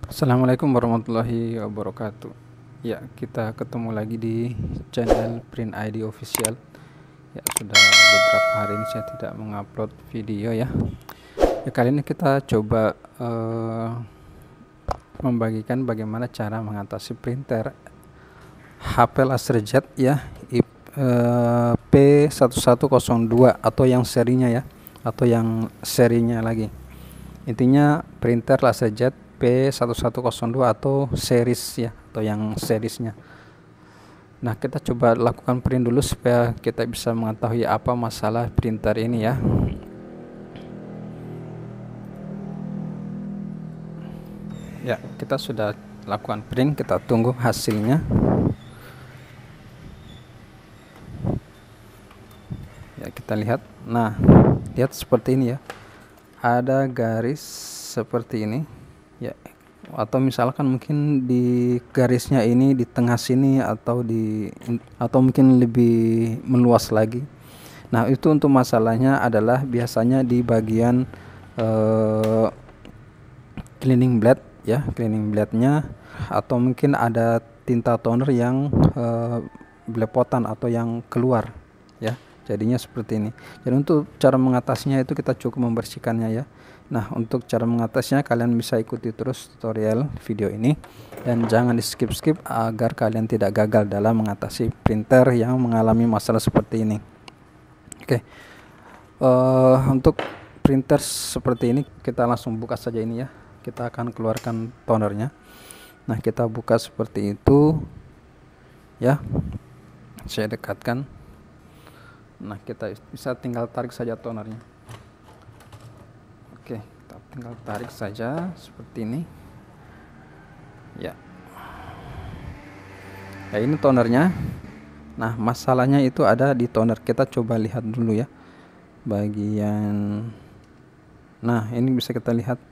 Assalamualaikum warahmatullahi wabarakatuh. Ya, kita ketemu lagi di channel Print ID Official. Ya, sudah beberapa hari ini saya tidak mengupload video ya. Ya, kali ini kita coba membagikan bagaimana cara mengatasi printer HP LaserJet ya, P1102 atau yang serinya ya, atau yang serinya lagi. Intinya printer LaserJet P1102 atau series ya, atau yang seriesnya. Nah, kita coba lakukan print dulu supaya kita bisa mengetahui apa masalah printer ini ya. Ya, kita sudah lakukan print, kita tunggu hasilnya. Ya, kita lihat. Nah, lihat seperti ini ya. Ada garis seperti ini ya, atau misalkan mungkin di garisnya ini di tengah sini atau mungkin lebih meluas lagi. Nah, itu untuk masalahnya adalah biasanya di bagian cleaning blade ya, cleaning blade-nya, atau mungkin ada tinta toner yang belepotan atau yang keluar ya. Jadinya seperti ini. Jadi untuk cara mengatasinya itu kita cukup membersihkannya ya. Nah, untuk cara mengatasinya kalian bisa ikuti terus tutorial video ini dan jangan di skip-skip agar kalian tidak gagal dalam mengatasi printer yang mengalami masalah seperti ini. Oke. Untuk printer seperti ini kita langsung buka saja ini ya. Kita akan keluarkan tonernya. Nah, kita buka seperti itu ya. Saya dekatkan. Nah, kita bisa tinggal tarik saja tonernya. Oke, kita tinggal tarik saja seperti ini ya. Ya, ini tonernya. Nah, masalahnya itu ada di toner. Kita coba lihat dulu ya bagian. Nah, ini bisa kita lihat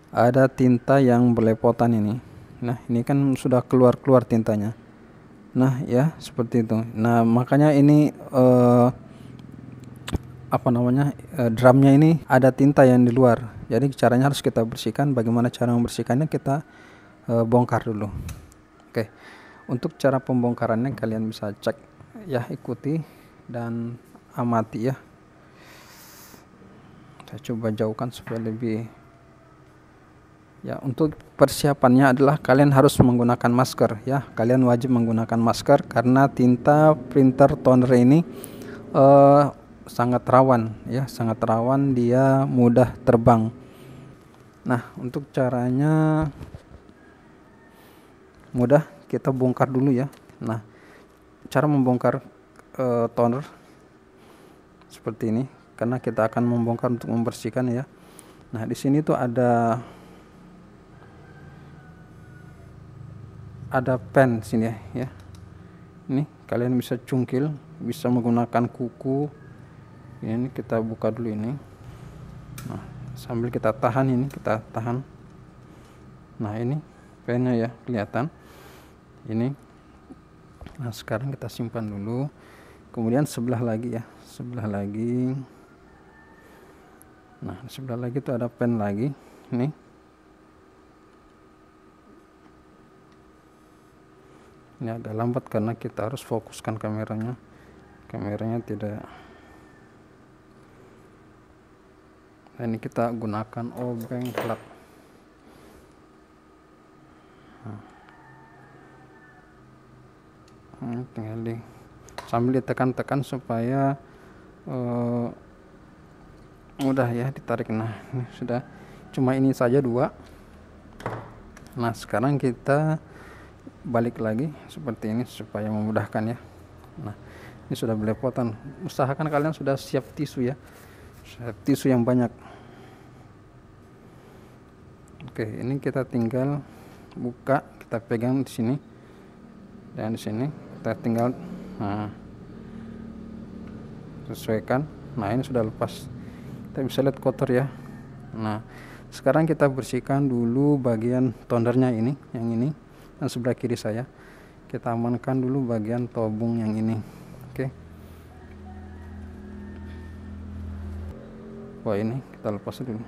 ada tinta yang berlepotan ini. Nah, ini kan sudah keluar tintanya. Nah ya, seperti itu. Nah, makanya ini drumnya ini ada tinta yang di luar. Jadi caranya harus kita bersihkan. Bagaimana cara membersihkannya, kita bongkar dulu. Oke. Untuk cara pembongkarannya kalian bisa cek ya, ikuti dan amati ya. Saya coba jauhkan supaya lebih. Ya, untuk persiapannya adalah kalian harus menggunakan masker ya. Kalian wajib menggunakan masker karena tinta printer toner ini sangat rawan ya, sangat rawan, dia mudah terbang. Nah, untuk caranya mudah, kita bongkar dulu ya. Nah, cara membongkar toner seperti ini karena kita akan membongkar untuk membersihkan ya. Nah, di sini tuh ada pen sini ya. Ini kalian bisa cungkil, bisa menggunakan kuku. Ini kita buka dulu ini. Nah, sambil kita tahan ini, kita tahan. Nah, ini pennya ya, kelihatan. Ini. Nah, sekarang kita simpan dulu. Kemudian sebelah lagi ya, sebelah lagi. Nah, sebelah lagi itu ada pen lagi. Ini. Ini agak lambat karena kita harus fokuskan kameranya. Kameranya tidak. Nah, ini kita gunakan obeng plat. Tinggal sambil ditekan-tekan supaya mudah ya ditarik. Nah, ini sudah, cuma ini saja dua. Nah, sekarang kita balik lagi seperti ini supaya memudahkan ya. Nah, ini sudah belepotan. Usahakan kalian sudah siap tisu ya, tisu yang banyak. Oke, ini kita tinggal buka, kita pegang di sini dan di sini kita tinggal sesuaikan. Nah, ini sudah lepas, kita bisa lihat kotor ya. Nah, sekarang kita bersihkan dulu bagian tonernya ini, yang ini dan sebelah kiri saya. Kita amankan dulu bagian tobung yang ini. Oke. Wah, ini kita lepas dulu.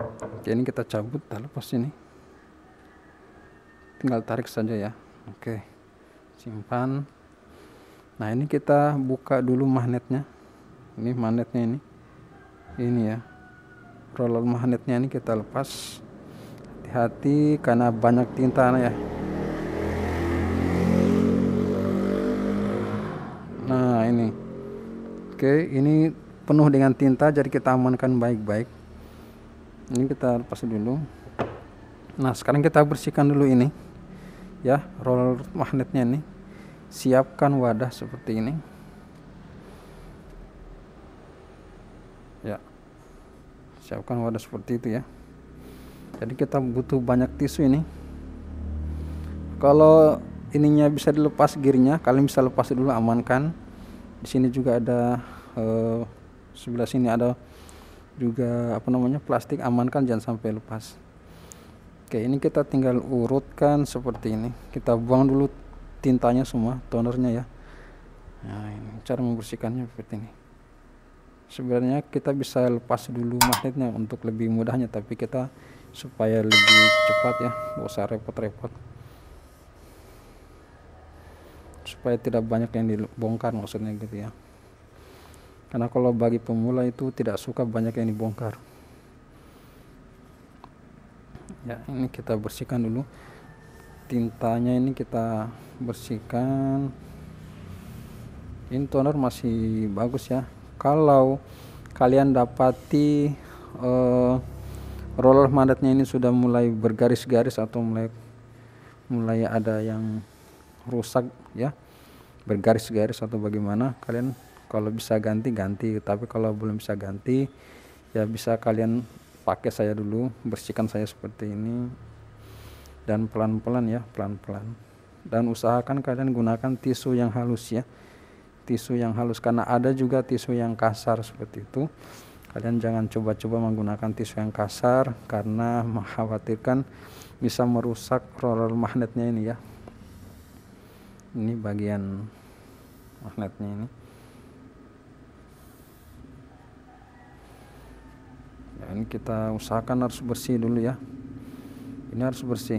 Oke, ini kita cabut, kita lepas ini, tinggal tarik saja ya. Oke, simpan. Nah, ini kita buka dulu magnetnya. Ini magnetnya ini ya, roller magnetnya ini kita lepas. Hati-hati karena banyak tinta ya. Nah, ini oke, ini penuh dengan tinta, jadi kita amankan baik-baik. Ini kita lepas dulu. Nah, sekarang kita bersihkan dulu ini ya, roller magnetnya ini. Siapkan wadah seperti ini ya, siapkan wadah seperti itu ya. Jadi kita butuh banyak tisu ini. Kalau ininya bisa dilepas gearnya, kalian bisa lepas dulu, amankan. Di sini juga ada sebelah sini ada juga plastik, amankan jangan sampai lepas. Oke, ini kita tinggal urutkan seperti ini. Kita buang dulu tintanya semua, tonernya ya. Nah, ini cara membersihkannya seperti ini. Sebenarnya kita bisa lepas dulu magnetnya untuk lebih mudahnya, tapi kita supaya lebih cepat ya, nggak usah repot-repot, supaya tidak banyak yang dibongkar maksudnya gitu ya. Karena kalau bagi pemula itu tidak suka banyak yang dibongkar ya. Ini kita bersihkan dulu tintanya, ini kita bersihkan. Ini toner masih bagus ya. Kalau kalian dapati roller magnetnya ini sudah mulai bergaris-garis atau mulai ada yang rusak ya, bergaris-garis atau bagaimana, kalian kalau bisa ganti, tapi kalau belum bisa ganti ya bisa kalian pakai saya dulu, bersihkan saya seperti ini, dan pelan-pelan ya, pelan-pelan. Dan usahakan kalian gunakan tisu yang halus ya, tisu yang halus, karena ada juga tisu yang kasar seperti itu. Kalian jangan coba-coba menggunakan tisu yang kasar karena mengkhawatirkan bisa merusak roller magnetnya ini ya. Ini bagian magnetnya ini ya, ini kita usahakan harus bersih dulu ya. Ini harus bersih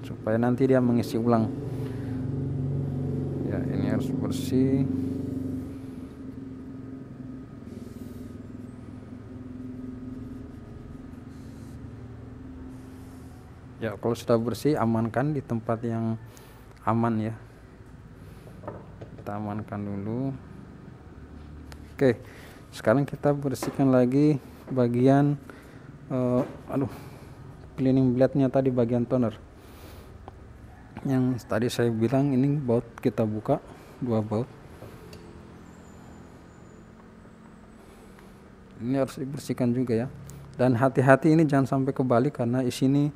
supaya nanti dia mengisi ulang ya. Ini harus bersih ya. Kalau sudah bersih, amankan di tempat yang aman ya, kita amankan dulu. Oke, sekarang kita bersihkan lagi bagian cleaning blade nya tadi, bagian toner yang tadi saya bilang. Ini baut kita buka, 2 baut. Ini harus dibersihkan juga ya, dan hati-hati ini jangan sampai kebalik karena isi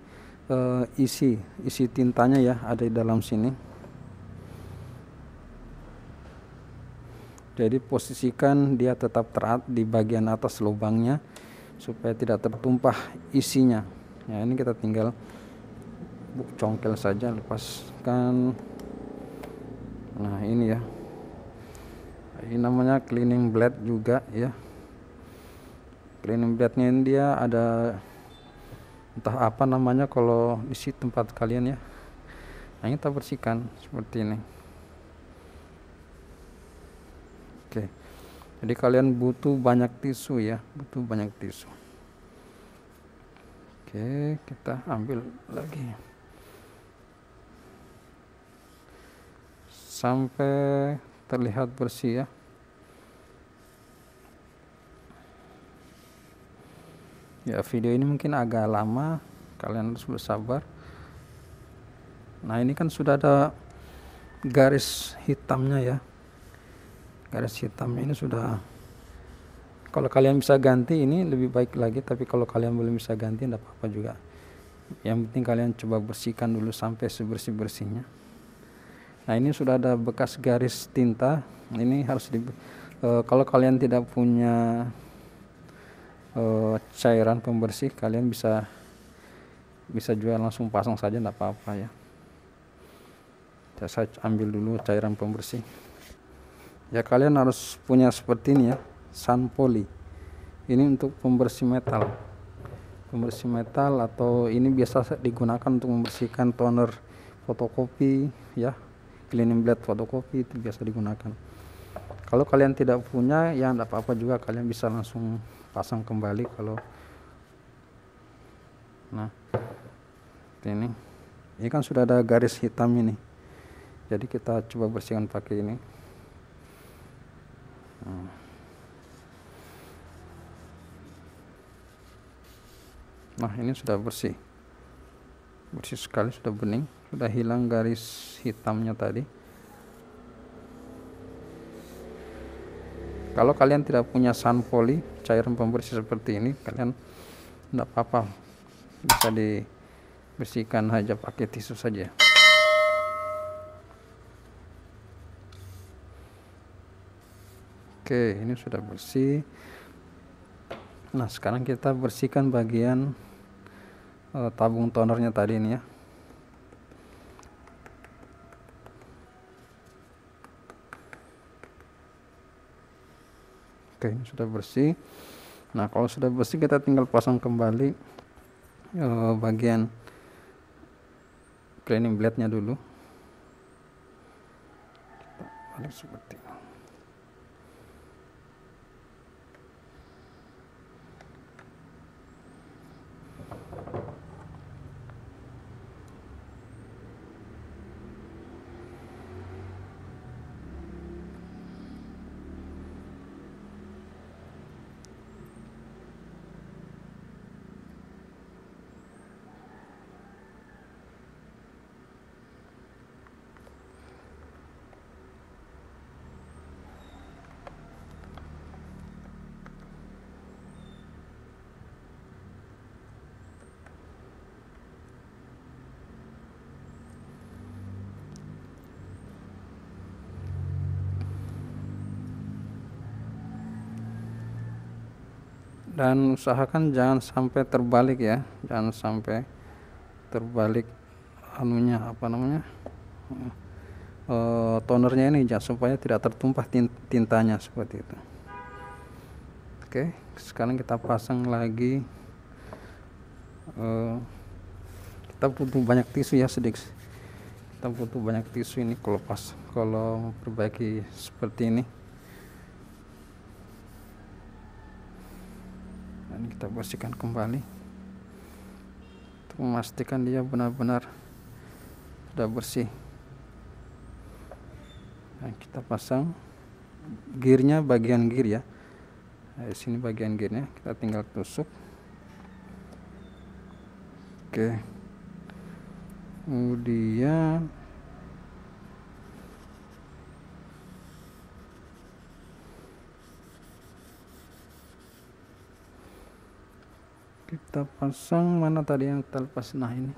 tintanya ya ada di dalam sini. Jadi posisikan dia tetap terat di bagian atas lubangnya supaya tidak tertumpah isinya ya. Ini kita tinggal congkel saja, lepaskan. Nah, ini ya, ini namanya cleaning blade juga ya. Cleaning blade nya ini dia ada entah apa namanya kalau di tempat kalian ya. Nah, ini kita bersihkan seperti ini. Oke, jadi kalian butuh banyak tisu ya, butuh banyak tisu. Oke, kita ambil lagi sampai terlihat bersih ya. Ya, video ini mungkin agak lama, kalian harus bersabar. Nah, ini kan sudah ada garis hitamnya ya, garis hitamnya ini sudah. Kalau kalian bisa ganti ini lebih baik lagi, tapi kalau kalian belum bisa ganti tidak apa-apa juga. Yang penting kalian coba bersihkan dulu sampai sebersih-bersihnya. Nah, ini sudah ada bekas garis tinta. Ini harus kalau kalian tidak punya cairan pembersih, kalian bisa jual langsung pasang saja, tidak apa-apa ya. Saya ambil dulu cairan pembersih ya. Kalian harus punya seperti ini ya, sun poly. Ini untuk pembersih metal. Pembersih metal, atau ini biasa digunakan untuk membersihkan toner fotokopi ya. Cleaning blade fotokopi itu biasa digunakan. Kalau kalian tidak punya ya enggak apa-apa juga, kalian bisa langsung pasang kembali. Kalau nah ini kan sudah ada garis hitam ini, jadi kita coba bersihkan pakai ini. Nah ini sudah bersih sekali, sudah bening, sudah hilang garis hitamnya tadi. Kalau kalian tidak punya sunpoly, cairan pembersih seperti ini, kalian tidak apa-apa, bisa dibersihkan aja pakai tisu saja. Oke, ini sudah bersih. Nah sekarang kita bersihkan bagian tabung tonernya tadi ini ya. Oke, ini sudah bersih. Nah kalau sudah bersih, kita tinggal pasang kembali bagian cleaning blade-nya dulu. Kita balik seperti ini. Dan usahakan jangan sampai terbalik ya, jangan sampai terbalik anunya, apa namanya, tonernya ini, supaya tidak tertumpah tintanya seperti itu. Oke, sekarang kita pasang lagi. Kita butuh banyak tisu ya, sedikit kita butuh banyak tisu ini kalau memperbaiki seperti ini. Dan kita bersihkan kembali untuk memastikan dia benar-benar sudah bersih. Dan kita pasang gearnya, bagian gear ya. Nah, di sini bagian gearnya kita tinggal tusuk. Oke, kemudian kita pasang, mana tadi yang kita lepas. Nah ini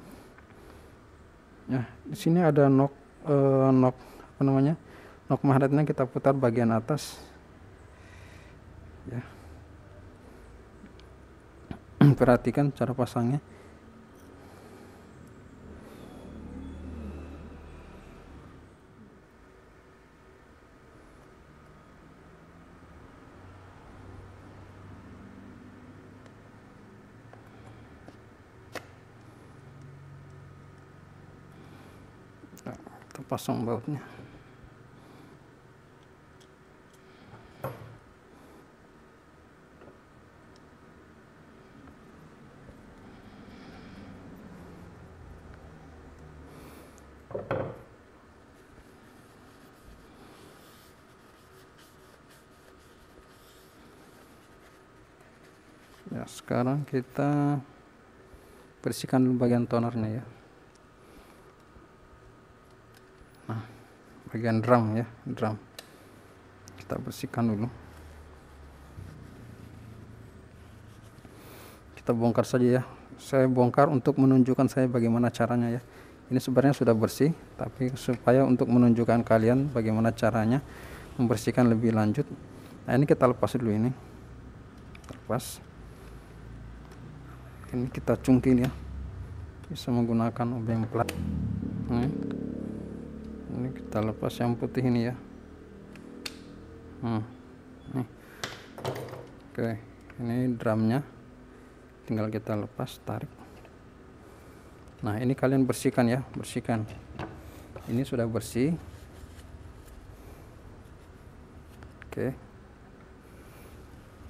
ya, di sini ada nok apa namanya, nok magnetnya. Kita putar bagian atas ya. Perhatikan cara pasangnya. Kita pasang bautnya. Ya, sekarang kita bersihkan dulu bagian tonernya ya. Nah, bagian drum ya, drum kita bersihkan dulu. Kita bongkar saja ya. Saya bongkar untuk menunjukkan saya bagaimana caranya ya. Ini sebenarnya sudah bersih, tapi supaya untuk menunjukkan kalian bagaimana caranya membersihkan lebih lanjut. Nah ini kita lepas dulu ini. Lepas. Ini kita cungkin ya. Bisa menggunakan obeng plat. Ini kita lepas yang putih ini ya. Nih. Oke, Ini drumnya, tinggal kita lepas, tarik. Nah ini kalian bersihkan ya, bersihkan. Ini sudah bersih. Oke.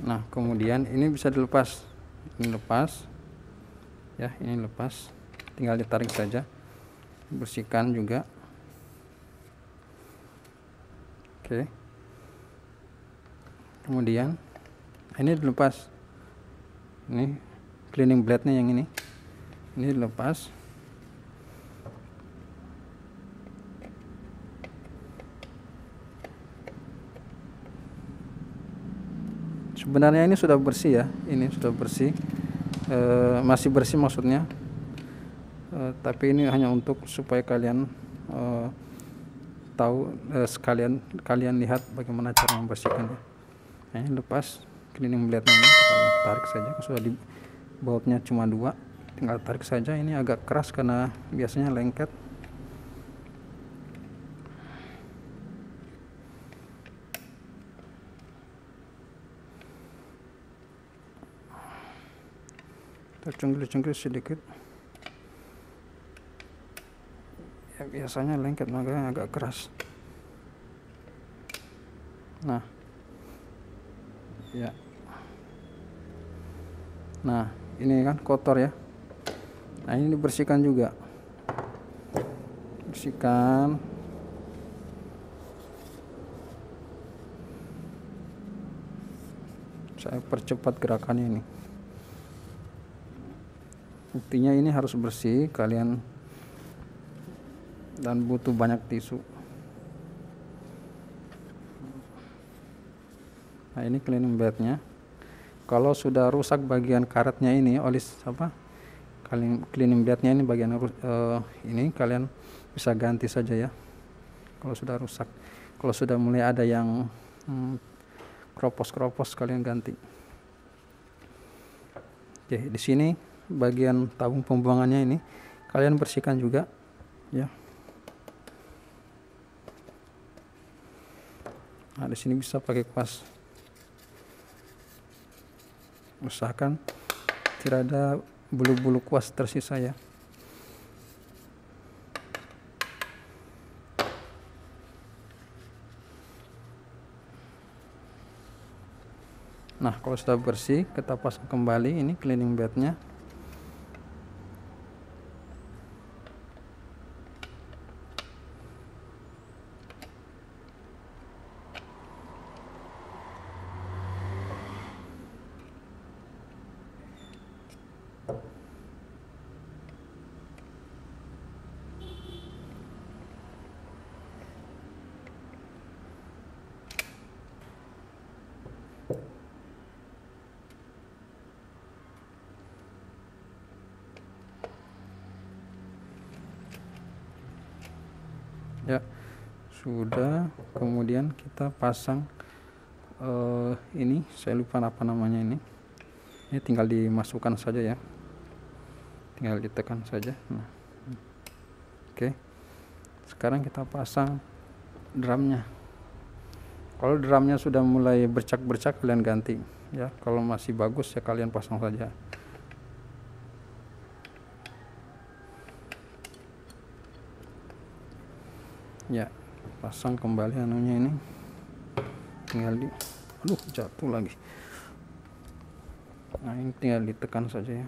Nah kemudian ini bisa dilepas, ini lepas ya, ini lepas, tinggal ditarik saja, bersihkan juga. Oke. Kemudian ini dilepas, ini cleaning blade nya yang ini dilepas. Sebenarnya ini sudah bersih ya, ini sudah bersih, masih bersih maksudnya, tapi ini hanya untuk supaya kalian tahu, sekalian kalian lihat bagaimana cara membersihkannya. Nah, ini lepas cleaning blade nya, ini tarik saja. Sudah di bautnya cuma 2, tinggal tarik saja. Ini agak keras karena biasanya lengket. Tercungkil-cungkil sedikit ya, biasanya lengket makanya agak keras. Nah ya, nah ini kan kotor ya. Nah ini dibersihkan juga, bersihkan. Saya percepat gerakannya ini. Buktinya ini harus bersih kalian, dan butuh banyak tisu. Nah ini cleaning blade-nya. Kalau sudah rusak bagian karetnya ini, olis apa, cleaning blade-nya ini bagian ini kalian bisa ganti saja ya. Kalau sudah rusak, kalau sudah mulai ada yang kropos kalian ganti. Oke, di sini bagian tabung pembuangannya ini kalian bersihkan juga ya. Nah di sini bisa pakai kuas, usahakan tidak ada bulu-bulu kuas tersisa ya. Nah kalau sudah bersih, kita pasang kembali ini cleaning blade-nya. Ya sudah, kemudian kita pasang ini saya lupa apa namanya ini tinggal dimasukkan saja ya, tinggal ditekan saja. Nah, oke. Sekarang kita pasang drumnya. Kalau drumnya sudah mulai bercak-bercak kalian ganti ya, kalau masih bagus ya kalian pasang saja. Ya, pasang kembali anunya ini, tinggal di, aduh jatuh lagi. Nah ini tinggal ditekan saja ya,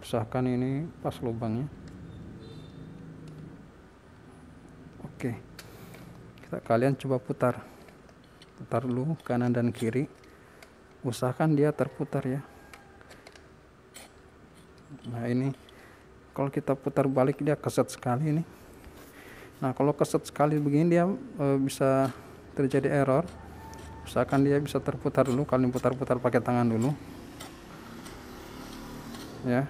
usahakan ini pas lubangnya. Oke, kalian coba putar dulu kanan dan kiri, usahakan dia terputar ya. Nah ini kalau kita putar balik dia keset sekali ini. Nah kalau keset sekali begini dia bisa terjadi error. Usahakan dia bisa terputar dulu, kalian putar-putar pakai tangan dulu ya.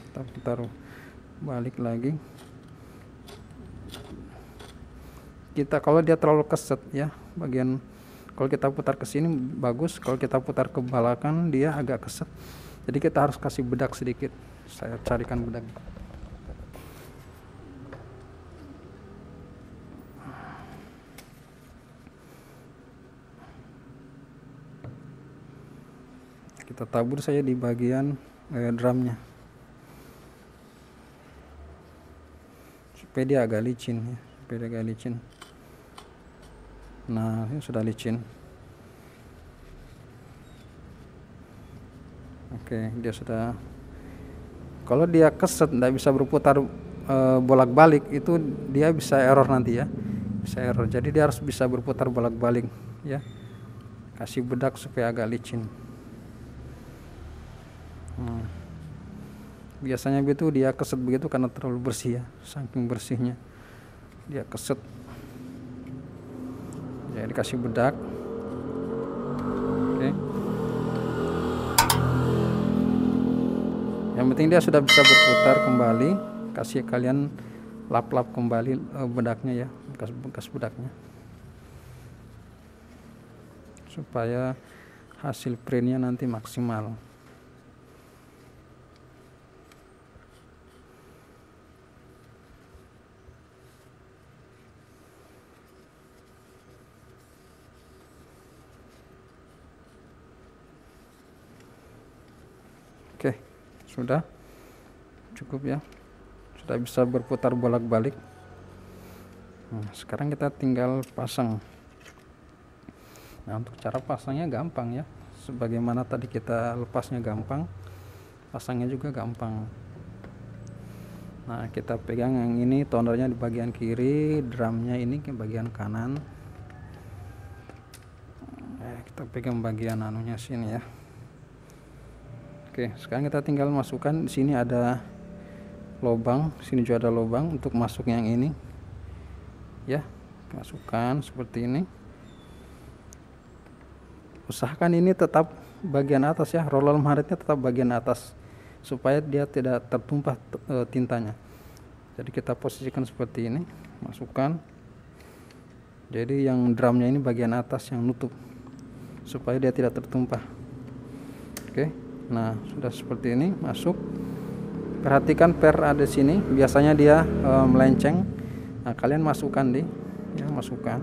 Kita putar balik lagi. Kita kalau dia terlalu keset ya, bagian kalau kita putar ke sini bagus, kalau kita putar ke belakang dia agak keset. Jadi kita harus kasih bedak sedikit. Saya carikan bedak. kita tabur saja di bagian drumnya supaya dia agak licin ya, supaya dia agak licin. Nah, ini sudah licin. Oke, dia sudah. Kalau dia keset tidak bisa berputar bolak-balik, itu dia bisa error nanti ya, bisa error. Jadi dia harus bisa berputar bolak-balik ya. Kasih bedak supaya agak licin. Biasanya begitu dia keset begitu karena terlalu bersih ya, saking bersihnya dia keset. Jadi kasih bedak. Oke. Yang penting dia sudah bisa berputar kembali. Kasih kalian lap-lap kembali bedaknya ya, bekas bedaknya, supaya hasil printnya nanti maksimal. Oke, sudah cukup ya, sudah bisa berputar bolak-balik. Nah, sekarang kita tinggal pasang. Nah, untuk cara pasangnya gampang ya, sebagaimana tadi kita lepasnya gampang, pasangnya juga gampang. Nah, kita pegang yang ini tonernya di bagian kiri, drumnya ini ke bagian kanan. Nah, kita pegang bagian anunya sini ya. Oke, sekarang kita tinggal masukkan. Di sini ada lubang, sini juga ada lubang untuk masuk yang ini ya. Masukkan seperti ini. Usahakan ini tetap bagian atas ya, roller maretnya tetap bagian atas supaya dia tidak tertumpah tintanya. Jadi kita posisikan seperti ini, masukkan. Jadi yang drumnya ini bagian atas yang nutup supaya dia tidak tertumpah. Oke, nah sudah seperti ini masuk. Perhatikan per ada sini, biasanya dia melenceng. Nah, kalian masukkan ya, masukkan.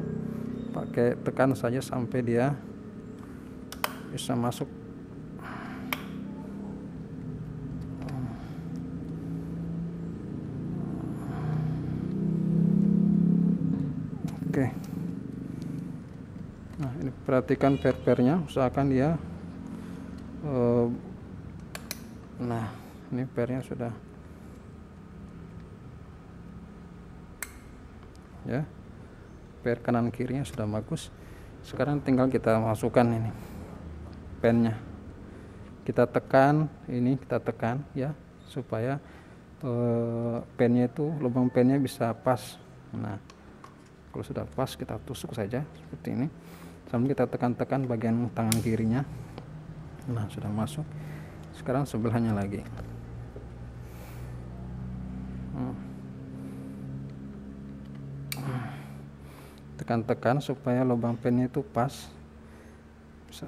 Pakai tekan saja sampai dia bisa masuk. Oke. Nah, ini perhatikan per-pernya, usahakan dia nah, ini pernya sudah ya, per kanan kirinya sudah bagus. Sekarang tinggal kita masukkan ini pennya, kita tekan ini, kita tekan ya supaya pennya itu, lubang pennya bisa pas. Nah, kalau sudah pas kita tusuk saja seperti ini sambil kita tekan-tekan bagian tangan kirinya. Nah, sudah masuk. Sekarang sebelahnya lagi. Tekan-tekan supaya lubang pennya itu pas. Bisa.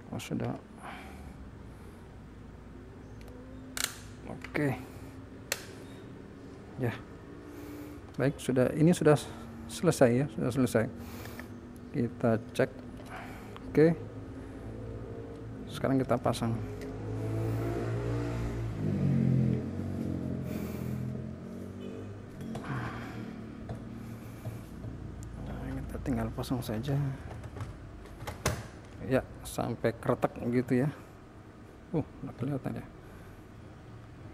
Oh, sudah. Oke. Ya. Baik, sudah, ini sudah selesai ya, sudah selesai. Kita cek. Oke. Sekarang kita pasang. Nah, kita tinggal pasang saja. Ya, sampai kretek gitu ya. Udah kelihatan ya.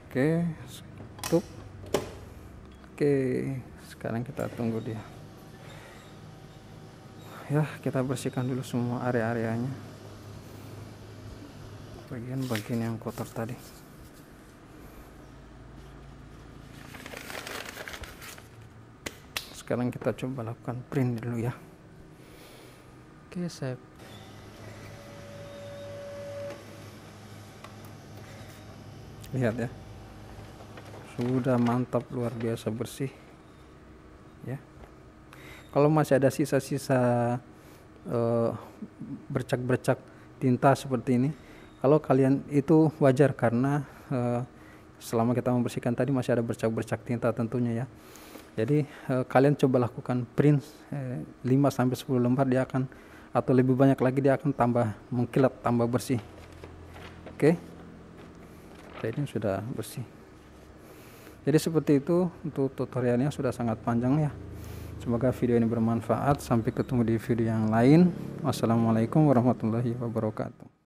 Oke, tutup. Oke, sekarang kita tunggu dia. Ya, kita bersihkan dulu semua area-areanya, bagian-bagian yang kotor tadi. Sekarang kita coba lakukan print dulu ya. Oke, saya lihat ya, sudah mantap, luar biasa bersih ya. Kalau masih ada sisa-sisa bercak-bercak tinta seperti ini, kalau kalian itu wajar karena selama kita membersihkan tadi masih ada bercak-bercak tinta tentunya ya. Jadi kalian coba lakukan print 5-10 lembar, dia akan atau lebih banyak lagi dia akan tambah mengkilat, tambah bersih. Oke, ini sudah bersih. Jadi seperti itu untuk tutorialnya, sudah sangat panjang ya. Semoga video ini bermanfaat. Sampai ketemu di video yang lain. Wassalamualaikum warahmatullahi wabarakatuh.